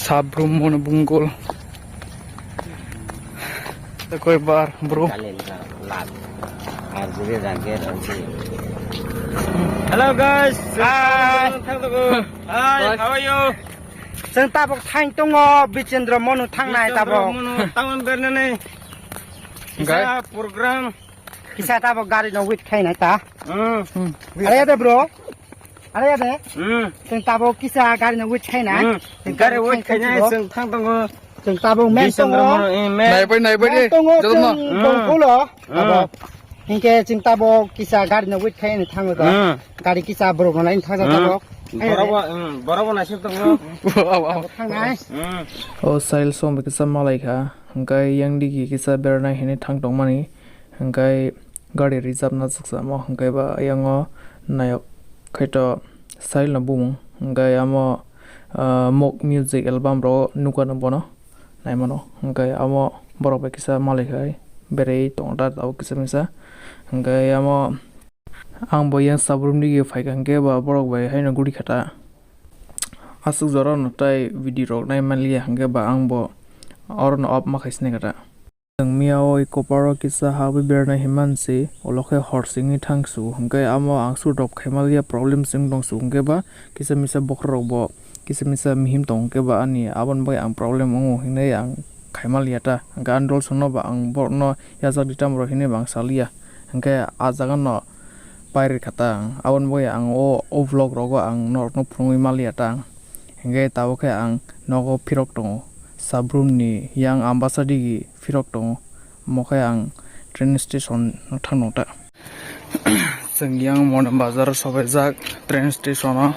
Sabrum mono bungkul. Koi bar bro. Hello guys. Hi. Hi. How are you? Seng tabok thang tongo Bicendra monu thang nai tabok. Tangan bernane. Kita program. Kisah tabok gari no wit khai nai ta. Hmm. Are ya bro? Are ya de? Hmm. Seng tabok kisah gari no wit khai nai. Gari wit kayaknya seng thang tongo. Seng tabok men tongo. Nai bai di. Tongo Jom no. bongkulo. Tabok. Hingke seng tabok kisah gari no wit khai nai thang ga. Gari kisah bro nai thang ga tabok. Barawa nasi tongo. Thang nai. Oh sail som kisa malai kha. Hangkai yang digi kisa berna hini thang tong mani. Hangkai gari reserve na saksa mo hangkai ba yango nayok kaito sail na bumung. Hangkai amo mock music album ro nuka na bono. Nai mano. Hangkai amo borok ba kisa malai khai. Berei tong da tau kisa misa. Hangkai amo ang boyan sabrum digi fai hangkai ba borok ba haino guri khata. Asuk zoro no tai video rok nai manlia hangkai ba ang bo or no op makhaisne kata. Miao ikoparo kisa habi berna himansi oloke horsingi thangsu hangkai amo angsu rok khaimalia problem sing dong su hangkai ba kisa misa bokrok bo kisa misa mihim tong hangkai ba ani abon bai ang problem ongo hinai ang khaimalia ta hangkai andol sono ba ang borno yazak ditam ro hinai bang salia hangkai ajagan no pair kata abon bai ang o vlog rogo ang nor no prungi malia ta hangkai tawo khai ang nogo pirok tongo Sabrum ni yang ambassador gi firok tong mokai ang train station thang nota seng yang mon bazar sobai jak train station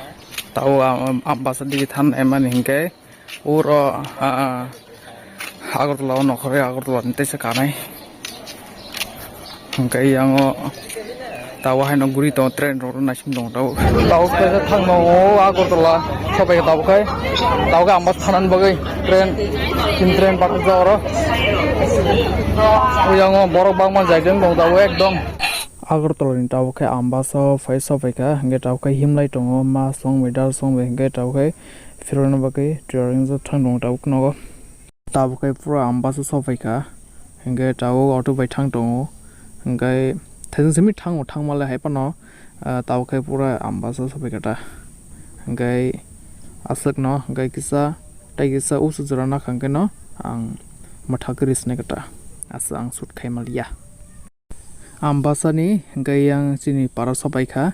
tau ambassador gi tham eman hingke uro agartala nokhore agartala nte se kanai hingke yang tau hai no guri to train ro nasim dong tau ke thang no agartala sobai tau kai tau ga ambas thanan bagai train train pakai joro, yang borok bang jajan dong tahu ekdom. Agar tolong tahu ke ambaso face ka, hingga tahu ke himlai tongo ma song medal song hingga tahu ke firman bagai touring zo thang dong tahu knogo. Tahu ke pura ambaso ka, hingga tahu auto bai thang tongo, hingga thang semi thang malah hai pano, tahu ke pura ambaso ka ta, hingga asik no, hingga kisah tai kisa usu jorana khangke no ang mathakiris ne kata asa ang sut khaimalia ambasani hingkai yang chini para sabai kha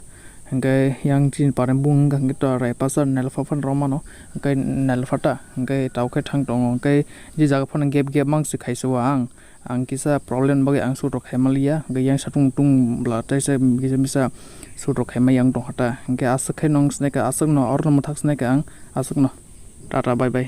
hingkai yang chini para bung hingkai to rai pasar nelfafan romano hingkai nelfata hingkai tauke thang tong hingkai ji jaga phone gap mang si khaiso ang kisa problem bagi ang sut khaimalia hingkai yang satung tung bla tai se bisa sut khaimai yang tong hata hingkai asa khai nong sneka asak no or no mathak sneka ang asuk no Tata bye bye.